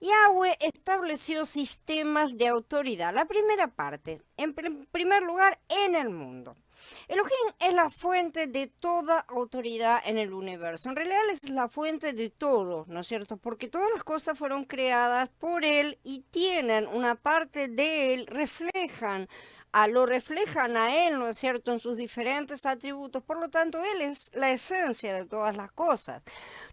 Yahweh estableció sistemas de autoridad. La primera parte, en primer lugar, en el mundo. Elohim es la fuente de toda autoridad en el universo. En realidad Él es la fuente de todo, ¿no es cierto? Porque todas las cosas fueron creadas por Él y tienen una parte de Él, lo reflejan a Él, ¿no es cierto?, en sus diferentes atributos. Por lo tanto, Él es la esencia de todas las cosas.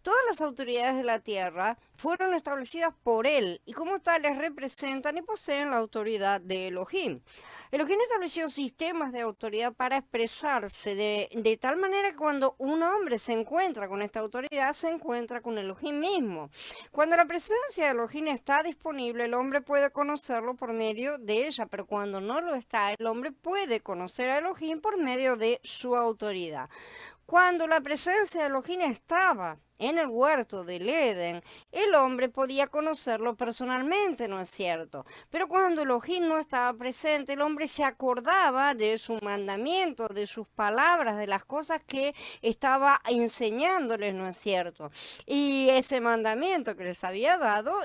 Todas las autoridades de la tierra fueron establecidas por Él y como tales representan y poseen la autoridad de Elohim. Elohim estableció sistemas de autoridad para expresarse de tal manera que cuando un hombre se encuentra con esta autoridad, se encuentra con Elohim mismo. Cuando la presencia de Elohim está disponible, el hombre puede conocerlo por medio de ella, pero cuando no lo está, el hombre puede conocer a Elohim por medio de su autoridad. Cuando la presencia de Elohim estaba en el huerto del Edén, el hombre podía conocerlo personalmente, ¿no es cierto? Pero cuando Elohim no estaba presente, el hombre se acordaba de su mandamiento, de sus palabras, de las cosas que estaba enseñándoles, ¿no es cierto? Y ese mandamiento que les había dado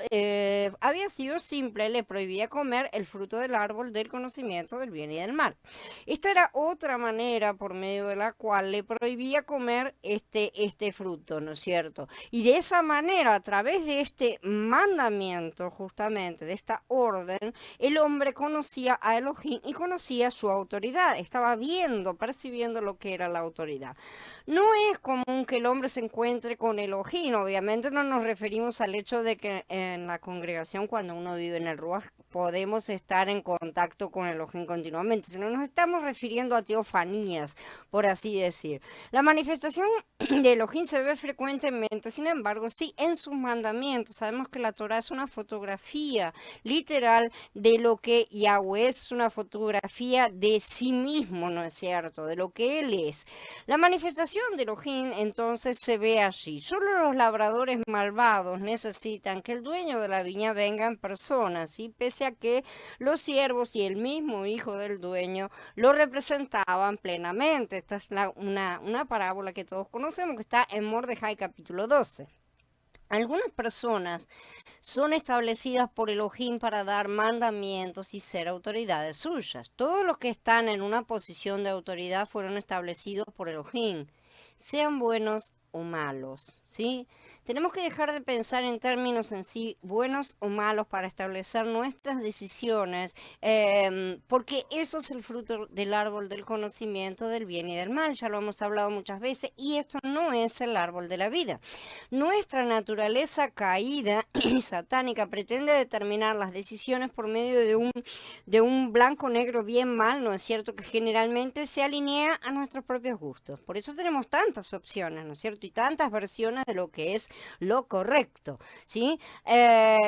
había sido simple, le prohibía comer el fruto del árbol del conocimiento del bien y del mal. Esta era otra manera por medio de la cual le prohibía comer este fruto, ¿no es cierto? Y de esa manera, a través de este mandamiento, justamente, de esta orden, el hombre conocía a Elohim y conocía su autoridad. Estaba viendo, percibiendo lo que era la autoridad. No es común que el hombre se encuentre con Elohim. Obviamente no nos referimos al hecho de que en la congregación, cuando uno vive en el Ruach, podemos estar en contacto con Elohim continuamente, sino nos estamos refiriendo a teofanías, por así decir. La manifestación de Elohim se ve frecuentemente, sin embargo, sí en sus mandamientos. Sabemos que la Torah es una fotografía literal de lo que Yahweh es, una fotografía de sí mismo, ¿no es cierto? De lo que Él es. La manifestación de Elohim entonces se ve allí. Solo los labradores malvados necesitan que el dueño de la viña venga en persona, ¿sí? Pese a que los siervos y el mismo hijo del dueño lo representaban plenamente. Esta es una parábola que todos conocemos que está en Mordejai capítulo 12. Algunas personas son establecidas por Elohim para dar mandamientos y ser autoridades suyas. Todos los que están en una posición de autoridad fueron establecidos por Elohim, sean buenos o malos, ¿sí? Tenemos que dejar de pensar en términos en sí, buenos o malos, para establecer nuestras decisiones, porque eso es el fruto del árbol del conocimiento del bien y del mal. Ya lo hemos hablado muchas veces y esto no es el árbol de la vida. Nuestra naturaleza caída y satánica pretende determinar las decisiones por medio de un blanco-negro bien-mal, ¿no es cierto? Que generalmente se alinea a nuestros propios gustos. Por eso tenemos tantas opciones, ¿no es cierto? Y tantas versiones de lo que es lo correcto, ¿sí?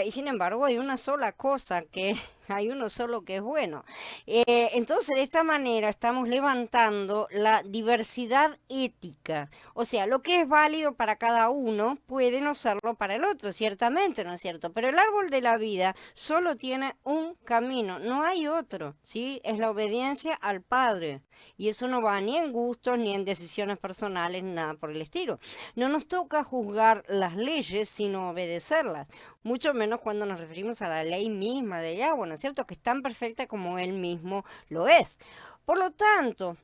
Y sin embargo hay una sola cosa que hay uno solo que es bueno. Entonces, de esta manera estamos levantando la diversidad ética. O sea, lo que es válido para cada uno puede no serlo para el otro, ciertamente, ¿no es cierto? Pero el árbol de la vida solo tiene un camino, no hay otro, ¿sí? Es la obediencia al Padre. Y eso no va ni en gustos, ni en decisiones personales, nada por el estilo. No nos toca juzgar las leyes, sino obedecerlas, mucho menos cuando nos referimos a la ley misma de Yahweh, ¿no es cierto? Que es tan perfecta como Él mismo lo es. Por lo tanto,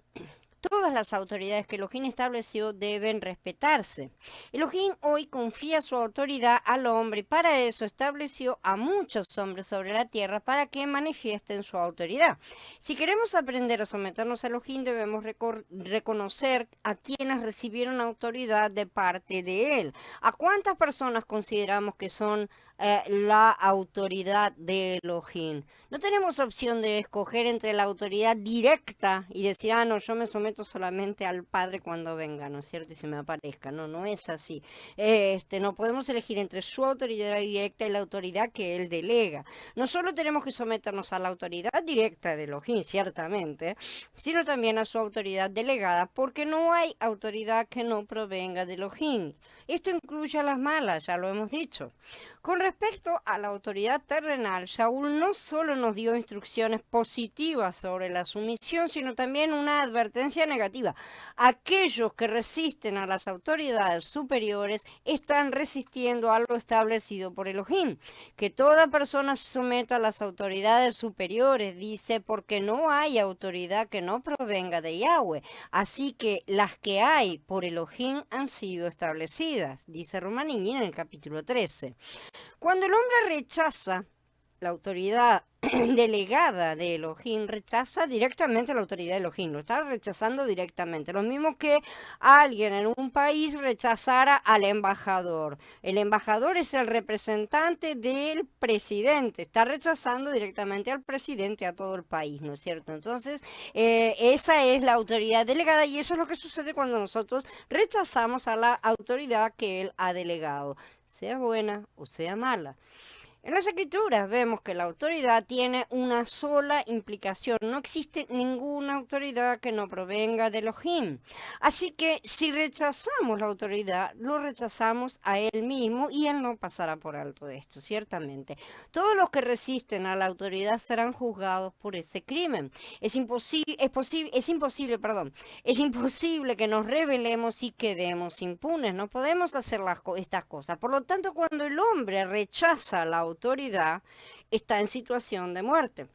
todas las autoridades que Elohim estableció deben respetarse. Elohim hoy confía su autoridad al hombre y para eso estableció a muchos hombres sobre la tierra para que manifiesten su autoridad. Si queremos aprender a someternos a Elohim, debemos reconocer a quienes recibieron autoridad de parte de él. ¿A cuántas personas consideramos que son la autoridad de Elohim? No tenemos opción de escoger entre la autoridad directa y decir, ah, no, yo me someto solamente al Padre cuando venga, ¿no es cierto? Y se me aparezca. No, no es así. No podemos elegir entre su autoridad directa y la autoridad que Él delega. No solo tenemos que someternos a la autoridad directa de Elohim, ciertamente, sino también a su autoridad delegada, porque no hay autoridad que no provenga de Elohim. Esto incluye a las malas, ya lo hemos dicho. Con respecto a la autoridad terrenal, Shaul no solo nos dio instrucciones positivas sobre la sumisión, sino también una advertencia negativa. Aquellos que resisten a las autoridades superiores están resistiendo a lo establecido por Elohim. Que toda persona se someta a las autoridades superiores, dice, porque no hay autoridad que no provenga de Yahweh. Así que las que hay por Elohim han sido establecidas, dice Romaní en el capítulo 13. Cuando el hombre rechaza la autoridad delegada de Elohim, rechaza directamente la autoridad de Elohim, lo está rechazando directamente. Lo mismo que alguien en un país rechazara al embajador. El embajador es el representante del presidente, está rechazando directamente al presidente, a todo el país, ¿no es cierto? Entonces, esa es la autoridad delegada y eso es lo que sucede cuando nosotros rechazamos a la autoridad que él ha delegado, sea buena o sea mala. En las escrituras vemos que la autoridad tiene una sola implicación. No existe ninguna autoridad que no provenga de Elohim. Así que si rechazamos la autoridad, lo rechazamos a él mismo y él no pasará por alto de esto, ciertamente. Todos los que resisten a la autoridad serán juzgados por ese crimen. Es imposible que nos rebelemos y quedemos impunes. No podemos hacer estas cosas. Por lo tanto, cuando el hombre rechaza la autoridad, está en situación de muerte.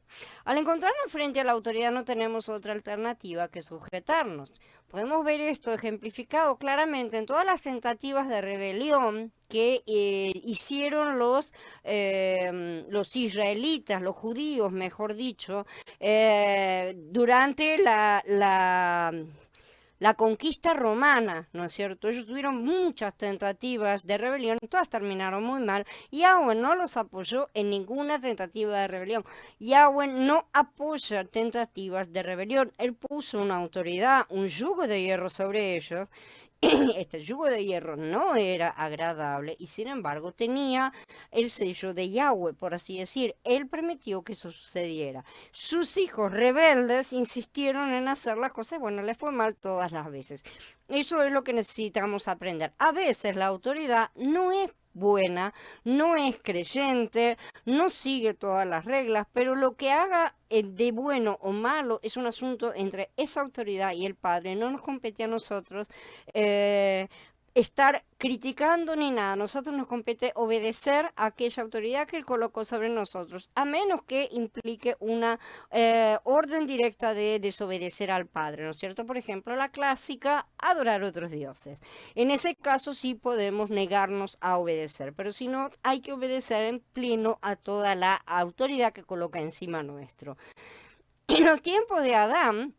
Al encontrarnos frente a la autoridad no tenemos otra alternativa que sujetarnos. Podemos ver esto ejemplificado claramente en todas las tentativas de rebelión que hicieron los israelitas, los judíos, mejor dicho, durante la conquista romana, ¿no es cierto? Ellos tuvieron muchas tentativas de rebelión, todas terminaron muy mal. Yahweh no los apoyó en ninguna tentativa de rebelión. Yahweh no apoya tentativas de rebelión. Él puso una autoridad, un yugo de hierro sobre ellos. Este yugo de hierro no era agradable y sin embargo tenía el sello de Yahweh, por así decir. Él permitió que eso sucediera. Sus hijos rebeldes insistieron en hacer las cosas, bueno, les fue mal todas las veces. Eso es lo que necesitamos aprender. A veces la autoridad no es buena, no es creyente, no sigue todas las reglas, pero lo que haga de bueno o malo es un asunto entre esa autoridad y el Padre. No nos compete a nosotros estar criticando ni nada. A nosotros nos compete obedecer a aquella autoridad que Él colocó sobre nosotros, a menos que implique una orden directa de desobedecer al Padre, ¿no es cierto? Por ejemplo, la clásica, adorar otros dioses. En ese caso sí podemos negarnos a obedecer, pero si no, hay que obedecer en pleno a toda la autoridad que coloca encima nuestro. En los tiempos de Adán,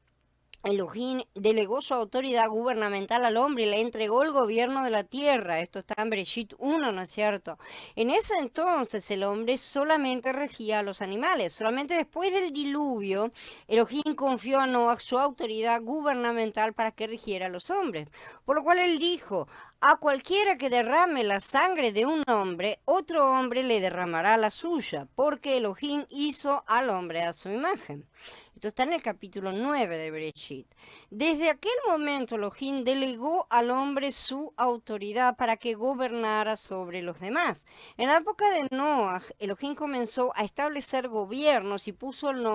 Elohim delegó su autoridad gubernamental al hombre y le entregó el gobierno de la tierra. Esto está en Bereshit 1, ¿no es cierto? En ese entonces el hombre solamente regía a los animales. Solamente después del diluvio, Elohim confió a Noah su autoridad gubernamental para que rigiera a los hombres. Por lo cual él dijo: a cualquiera que derrame la sangre de un hombre, otro hombre le derramará la suya, porque Elohim hizo al hombre a su imagen. Esto está en el capítulo 9 de Bereshit. Desde aquel momento Elohim delegó al hombre su autoridad para que gobernara sobre los demás. En la época de Noah, Elohim comenzó a establecer gobiernos y puso al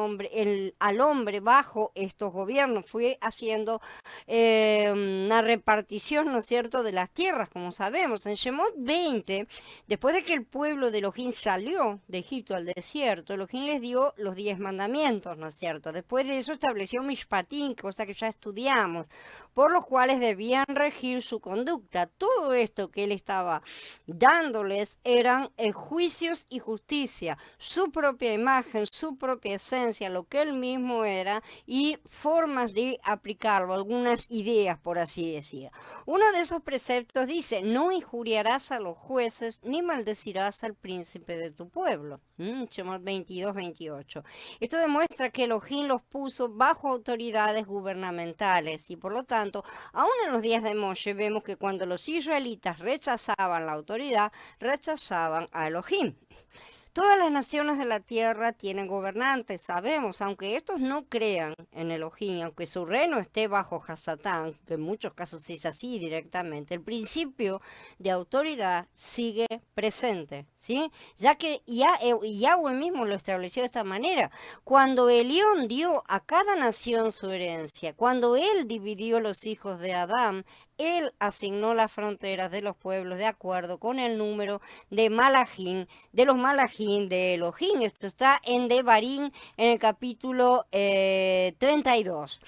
hombre bajo estos gobiernos. Fue haciendo una repartición, ¿no es cierto?, de las tierras, como sabemos. En Shemot 20, después de que el pueblo de Elohim salió de Egipto al desierto, Elohim les dio los 10 mandamientos, ¿no es cierto? Después de eso estableció Mishpatim, cosa que ya estudiamos, por los cuales debían regir su conducta. Todo esto que él estaba dándoles eran juicios y justicia, su propia imagen, su propia esencia, lo que él mismo era y formas de aplicarlo, algunas ideas, por así decir. Uno de esos preceptos dice: no injuriarás a los jueces ni maldecirás al príncipe de tu pueblo. Shemot 22, 28. Esto demuestra que Elohim los puso bajo autoridades gubernamentales y por lo tanto, aún en los días de Moshe vemos que cuando los israelitas rechazaban la autoridad, rechazaban a Elohim. Todas las naciones de la tierra tienen gobernantes, sabemos, aunque estos no crean en Elohim, aunque su reino esté bajo Hasatán, que en muchos casos es así directamente, el principio de autoridad sigue presente, ¿sí? Ya que Yahweh mismo lo estableció de esta manera. Cuando Elión dio a cada nación su herencia, cuando él dividió los hijos de Adán, él asignó las fronteras de los pueblos de acuerdo con el número de Malachim, de los Malachim de Elohim. Esto está en Devarim, en el capítulo 32.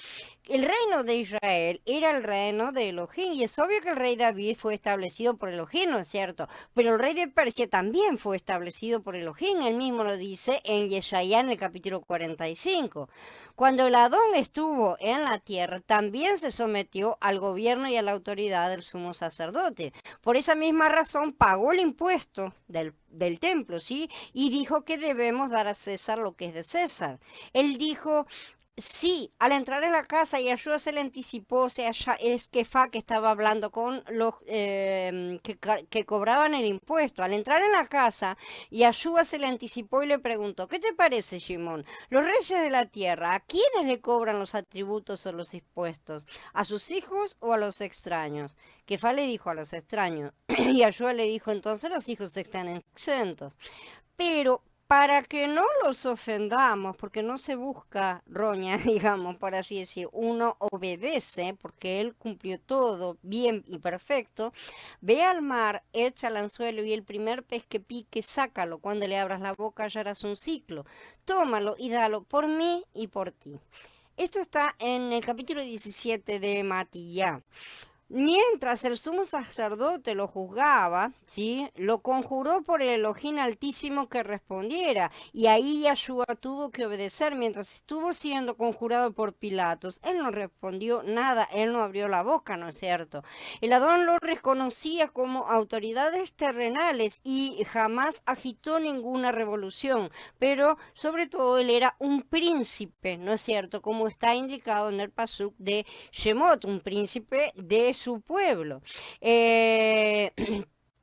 El reino de Israel era el reino de Elohim, y es obvio que el rey David fue establecido por Elohim, ¿no es cierto? Pero el rey de Persia también fue establecido por Elohim, él mismo lo dice en Yeshaya en el capítulo 45. Cuando el Adón estuvo en la tierra, también se sometió al gobierno y a la autoridad del sumo sacerdote. Por esa misma razón pagó el impuesto del templo, ¿sí? Y dijo que debemos dar a César lo que es de César. Él dijo... Sí, al entrar en la casa, Yahshua se le anticipó, o sea, es Kefá que estaba hablando con los que cobraban el impuesto. Al entrar en la casa, Yahshua se le anticipó y le preguntó, ¿qué te parece, Shimón? Los reyes de la tierra, ¿a quiénes le cobran los atributos o los impuestos? ¿A sus hijos o a los extraños? Kefá le dijo a los extraños, y Yahshua le dijo, entonces los hijos están exentos. Pero para que no los ofendamos, porque no se busca roña, digamos, por así decir, uno obedece, porque él cumplió todo bien y perfecto, ve al mar, echa el anzuelo y el primer pez que pique, sácalo. Cuando le abras la boca hallarás un ciclo. Tómalo y dalo por mí y por ti. Esto está en el capítulo 17 de Matillá. Mientras el sumo sacerdote lo juzgaba, ¿sí? Lo conjuró por el Elohim Altísimo que respondiera. Y ahí Yahshua tuvo que obedecer mientras estuvo siendo conjurado por Pilatos. Él no respondió nada, él no abrió la boca, ¿no es cierto? El Adón lo reconocía como autoridades terrenales y jamás agitó ninguna revolución. Pero sobre todo él era un príncipe, ¿no es cierto? Como está indicado en el pasuk de Shemot, un príncipe de su pueblo.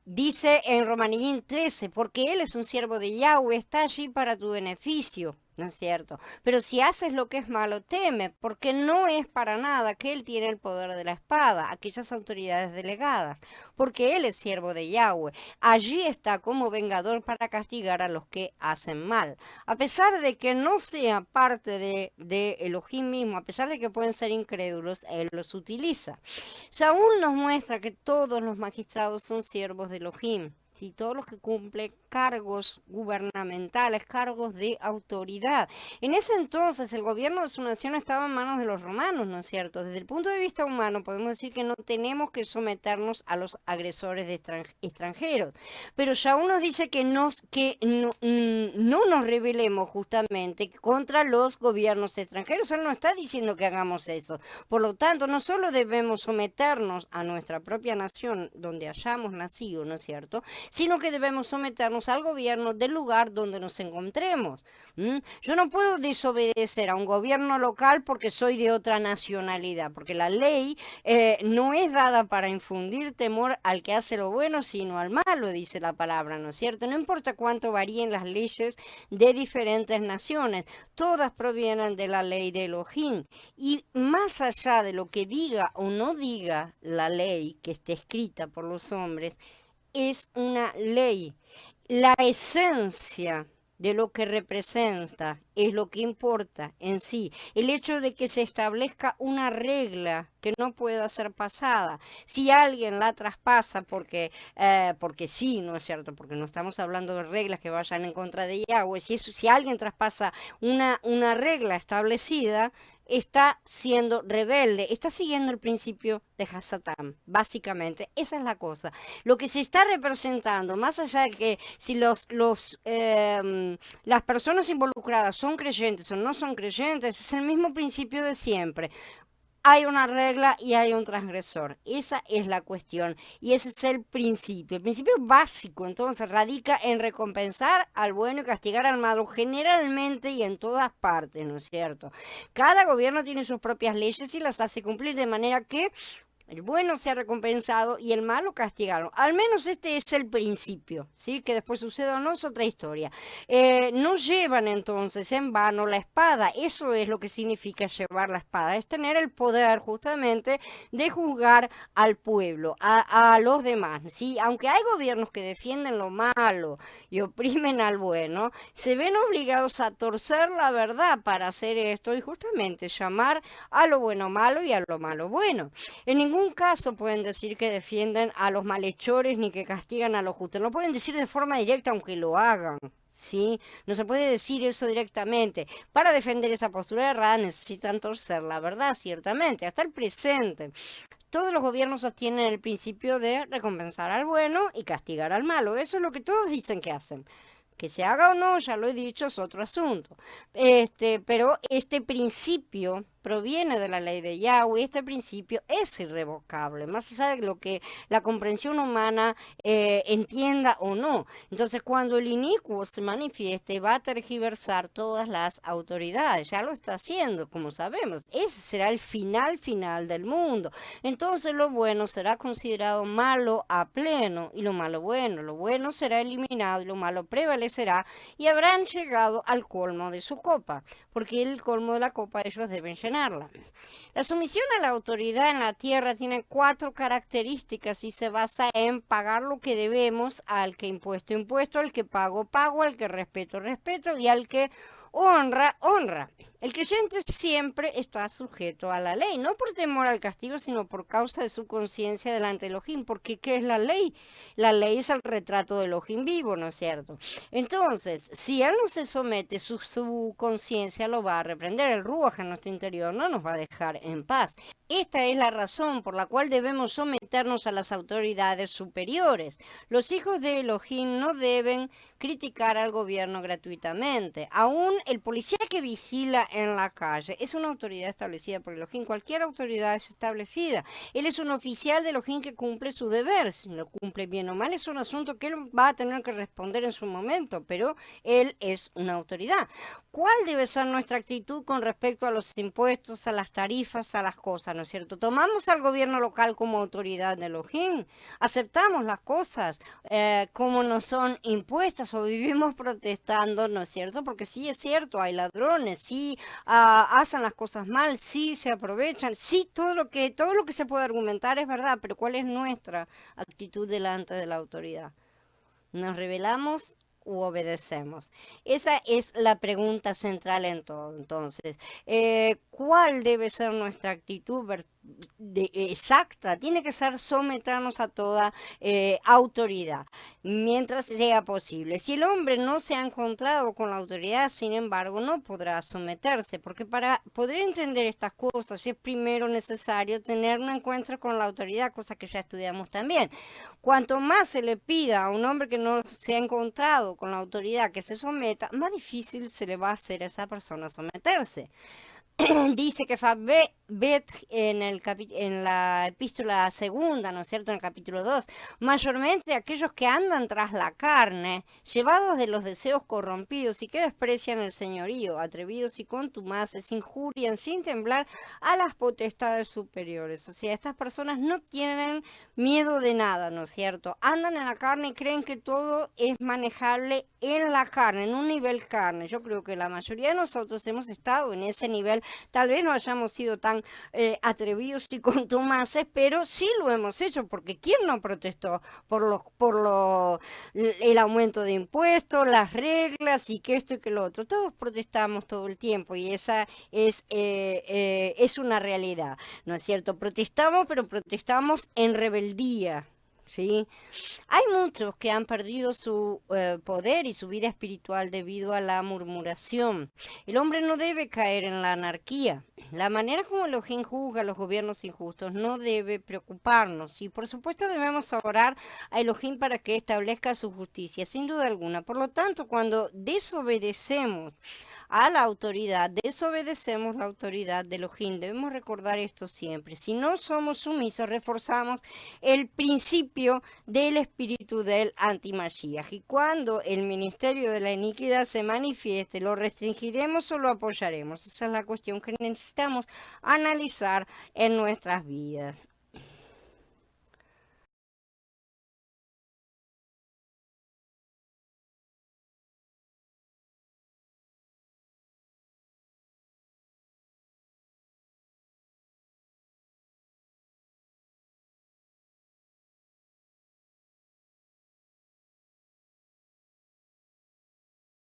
Dice en Romanillín 13, porque él es un siervo de Yahweh, está allí para tu beneficio. ¿No es cierto? Pero si haces lo que es malo, teme, porque no es para nada que él tiene el poder de la espada, aquellas autoridades delegadas, porque él es siervo de Yahweh. Allí está como vengador para castigar a los que hacen mal. A pesar de que no sea parte de Elohim mismo, a pesar de que pueden ser incrédulos, él los utiliza. Saúl nos muestra que todos los magistrados son siervos de Elohim. Sí, todos los que cumplen cargos gubernamentales, cargos de autoridad. En ese entonces el gobierno de su nación estaba en manos de los romanos, ¿no es cierto? Desde el punto de vista humano podemos decir que no tenemos que someternos a los agresores de extranjeros. Pero Shaul nos dice que no nos rebelemos justamente contra los gobiernos extranjeros. Él no está diciendo que hagamos eso. Por lo tanto, no solo debemos someternos a nuestra propia nación donde hayamos nacido, ¿no es cierto?, sino que debemos someternos al gobierno del lugar donde nos encontremos. Yo no puedo desobedecer a un gobierno local porque soy de otra nacionalidad, porque la ley no es dada para infundir temor al que hace lo bueno, sino al malo, dice la palabra, ¿no es cierto? No importa cuánto varíen las leyes de diferentes naciones, todas provienen de la ley de Elohim. Y más allá de lo que diga o no diga la ley que esté escrita por los hombres, es una ley. La esencia de lo que representa es lo que importa en sí. El hecho de que se establezca una regla que no pueda ser pasada. Si alguien la traspasa porque sí, ¿no es cierto? Porque no estamos hablando de reglas que vayan en contra de Yahweh. Si alguien traspasa una regla establecida, está siendo rebelde, está siguiendo el principio de Hasatán, básicamente. Esa es la cosa. Lo que se está representando, más allá de que si las personas involucradas son creyentes o no son creyentes, es el mismo principio de siempre. Hay una regla y hay un transgresor. Esa es la cuestión y ese es el principio. El principio básico entonces radica en recompensar al bueno y castigar al malo generalmente y en todas partes, ¿no es cierto? Cada gobierno tiene sus propias leyes y las hace cumplir de manera que El bueno sea recompensado y el malo castigado. Al menos este es el principio, ¿sí? Que después suceda o no es otra historia. No llevan entonces en vano la espada. Eso es lo que significa llevar la espada. Es tener el poder justamente de juzgar al pueblo, a los demás, ¿sí? Aunque hay gobiernos que defienden lo malo y oprimen al bueno, se ven obligados a torcer la verdad para hacer esto y justamente llamar a lo bueno malo y a lo malo bueno. En ningún caso pueden decir que defienden a los malhechores ni que castigan a los justos. No pueden decir de forma directa aunque lo hagan. ¿Sí? No se puede decir eso directamente. Para defender esa postura errada necesitan torcer la verdad, ciertamente, hasta el presente. Todos los gobiernos sostienen el principio de recompensar al bueno y castigar al malo. Eso es lo que todos dicen que hacen. Que se haga o no, ya lo he dicho, es otro asunto. Pero este principio proviene de la ley de Yahweh, este principio es irrevocable, más allá de lo que la comprensión humana entienda o no. Entonces, cuando el inicuo se manifieste, va a tergiversar todas las autoridades, ya lo está haciendo, como sabemos. Ese será el final del mundo. Entonces, lo bueno será considerado malo a pleno y lo malo bueno. Lo bueno será eliminado y lo malo prevalecerá y habrán llegado al colmo de su copa, porque el colmo de la copa ellos deben llenarla. La sumisión a la autoridad en la tierra tiene 4 características y se basa en pagar lo que debemos, al que impuesto, impuesto, al que pago, pago, al que respeto, respeto y al que honra, honra. El creyente siempre está sujeto a la ley, no por temor al castigo, sino por causa de su conciencia delante de Elohim. Porque ¿qué es la ley? La ley es el retrato de Elohim vivo, ¿no es cierto? Entonces, si él no se somete, su conciencia lo va a reprender. El ruaj en nuestro interior no nos va a dejar en paz. Esta es la razón por la cual debemos someternos a las autoridades superiores. Los hijos de Elohim no deben criticar al gobierno gratuitamente. Aún el policía que vigila en la calle es una autoridad establecida por Elohim. Cualquier autoridad es establecida. Él es un oficial de Elohim que cumple su deber. Si lo cumple bien o mal es un asunto que él va a tener que responder en su momento, pero él es una autoridad. ¿Cuál debe ser nuestra actitud con respecto a los impuestos, a las tarifas, a las cosas, ¿no es cierto? ¿Tomamos al gobierno local como autoridad de Elohim? ¿Aceptamos las cosas como nos son impuestas o vivimos protestando, ¿no es cierto? Porque sí es cierto, hay ladrones, sí hacen las cosas mal, sí se aprovechan, sí todo lo que se puede argumentar es verdad, pero ¿cuál es nuestra actitud delante de la autoridad? ¿Nos rebelamos u obedecemos? Esa es la pregunta central en todo. Entonces, ¿cuál debe ser nuestra actitud exacta? Tiene que ser someternos a toda autoridad, mientras sea posible. Si el hombre no se ha encontrado con la autoridad, sin embargo, no podrá someterse, porque para poder entender estas cosas es primero necesario tener un encuentro con la autoridad, cosa que ya estudiamos también. Cuanto más se le pida a un hombre que no se ha encontrado con la autoridad que se someta, más difícil se le va a hacer a esa persona someterse. Dice que Bet en la epístola segunda, ¿no es cierto?, en el capítulo 2, mayormente aquellos que andan tras la carne, llevados de los deseos corrompidos y que desprecian el señorío, atrevidos y contumaces, injurian sin temblar a las potestades superiores. O sea, estas personas no tienen miedo de nada, ¿no es cierto? Andan en la carne y creen que todo es manejable en la carne, en un nivel carne. Yo creo que la mayoría de nosotros hemos estado en ese nivel. Tal vez no hayamos sido tan atrevidos y contumaces, pero sí lo hemos hecho, porque ¿quién no protestó el aumento de impuestos, las reglas y que esto y que lo otro? Todos protestamos todo el tiempo y esa es una realidad, ¿no es cierto? Protestamos, pero protestamos en rebeldía. ¿Sí? Hay muchos que han perdido su poder y su vida espiritual debido a la murmuración. El hombre no debe caer en la anarquía. La manera como Elohim juzga a los gobiernos injustos no debe preocuparnos y por supuesto debemos orar a Elohim para que establezca su justicia, sin duda alguna. Por lo tanto, cuando desobedecemos a la autoridad, desobedecemos la autoridad de Elohim. Debemos recordar esto siempre. Si no somos sumisos, reforzamos el principio del espíritu del antimashiach. Y cuando el ministerio de la iniquidad se manifieste, ¿lo restringiremos o lo apoyaremos? Esa es la cuestión que necesitamos analizar en nuestras vidas.